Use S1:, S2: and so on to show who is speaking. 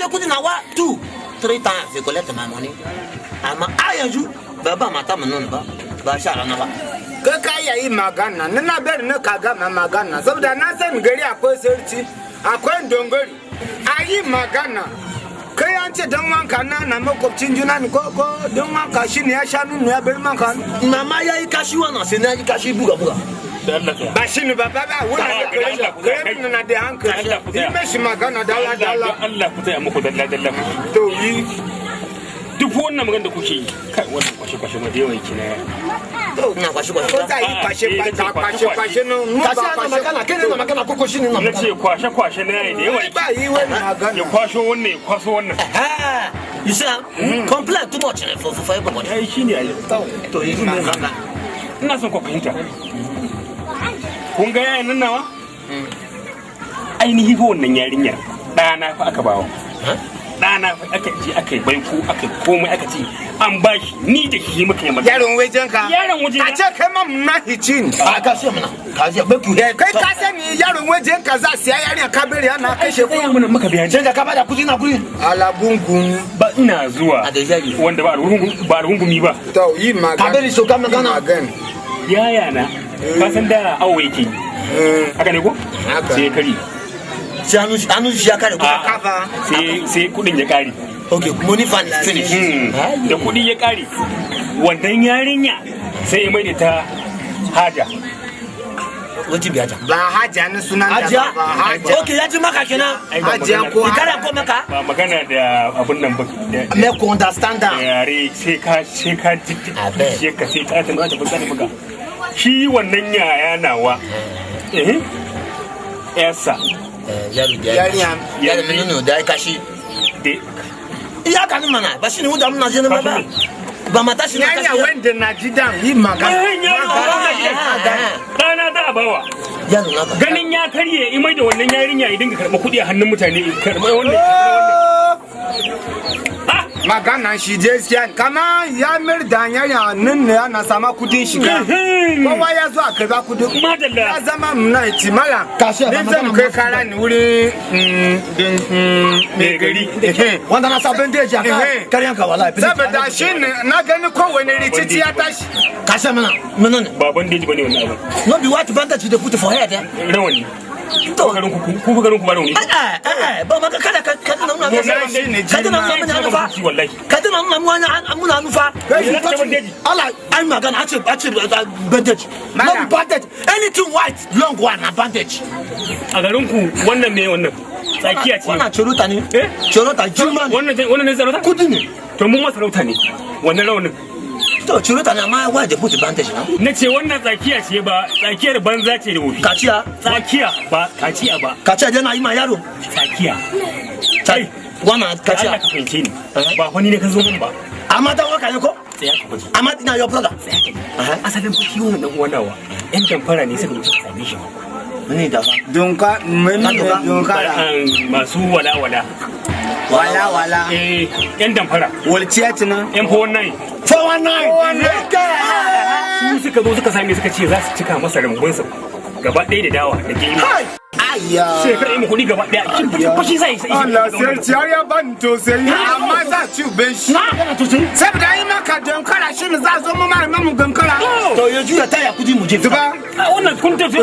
S1: sai kudi nawa 2-3 times they collect my money amma a yanzu ba mata mun nan ba sha rana ba
S2: ka yayi magana na bari na kaga magana saboda na san gari akwai sarki akwai dongori ayi magana kai an ce dan wanka na makwabcin juna ne ko dan wanka shine ya sha nunu ya bari manka
S1: mama yayi kashi wannan sai na yi kashi buga
S2: ba shine ba wani na da hankali yi mashi magana dala
S3: Allah ku taya muku dalla
S2: to yi
S3: duk wannan magana da kuke yi kai wannan kwashe ma da yawan kina
S1: to ina kwashe
S2: ko zai kwashe no mu ba kwashe
S1: magana kai ne magana ko shine na
S3: nace kwashe na yayi da yawan
S2: ba yi wani magana
S3: ya kwaso wannan
S1: you see complain too much for everybody
S3: ai shine ai
S1: to yi magana
S3: ina son ku fahimta kun ga yayin nan nawa ainihi fa wannan yarinyar dana fa aka bawa dana fa aka ji aka bai ku aka komai aka ce an bashi ni da shi muka yi magana
S2: yaron wajen ka a ce kai ma na hicin
S1: a ka ce mana ka ce bai ku
S2: kai ka sani yaron wajen ka za siya yarinya ka bari ana kashe ku
S3: mun maka bayani
S1: sai ka bada kudi na kudi
S2: alagungun
S3: ba ina zuwa wanda ba algungumi ba
S2: to yi magana
S1: ka bari so ka magana
S3: yaya na ka san da awo yake haka ne ko sai kari
S1: anu shi ya kare
S2: kafa
S3: sai kudin ya kare
S1: okay money fund is finished
S3: da kudi ya kare wannan yarinya sai ya mai da ta haja
S1: wati biya
S2: ba haja ne sunan
S1: da
S2: ba haja
S1: okay ya ji maka kenan
S2: haja ko
S1: ikara ko maka
S3: ba magana da abun nan ba
S1: me ko understand that
S3: yare sai ka sai ka sai ta ta maka shi wannan yaya nawa esa
S2: yarinya
S1: menene da kashi ya kan mana ba shi ne wanda mun na je na ba ba mata shi na kashi
S2: yarinya wanda na ji dan yi magana
S3: dana da abawa ganin ya karye imai da wannan yarinya ya dinga karba kudi a hannun mutane karba wannan
S2: magana shi gaskiya kama ya mir da yarinya nan ne yana sama kudin shiga kowa ya zo a karba kudin ya zama muna timala ne zan kai kara ni wuri mai gari
S1: wanda na sabon da ya karyan ka wallahi
S2: saboda shi na gani kowane rikici ya tashi
S1: kashe mana menene
S3: baban deji bane wannan abu
S1: no be what bandage dey put for head
S3: rawani to garin ku garin ku ba rawani
S1: ba maka kada ka na mun amuna nufa Allah ai magana a ce bandage no bandage anything white long one na bandage
S3: a garin ku wannan me wannan tsakiya ce
S1: wannan chorota ne chorota juma
S3: wannan ne sarauta
S1: kudi ne
S3: to mun masarauta ne wannan rawanin
S1: to chorota na ma why they put bandage na
S3: nace wannan tsakiya ce ba tsakiyar banza ce da wofi tsakiya ba kaciya
S1: dai na yi ma yaro
S3: tsakiya
S1: sai wannan kaciya
S3: ka fahimce ni ba wani ne ka zo min ba
S1: amma dan waka ne ko amma ina your brother
S3: asalin fa kiwon nan wanawa yan damfara ne suka mutu same shi
S1: ne da fa
S2: donka
S3: masu wala yan damfara
S2: walciya tuna
S3: yan 419 su suka zo suka same suka ce za su cika masa rambunsa gaba ɗaya da dawa da gemu sai ka mu kuɗi gaba ɗaya kin fashi sai
S2: Allah sai har ya ban to sai amma za ci ben shi saboda yi maka dankara shi ne za zo mu mara mu gankara
S1: to yanzu ya taya kudi mu je
S3: wannan kun tafi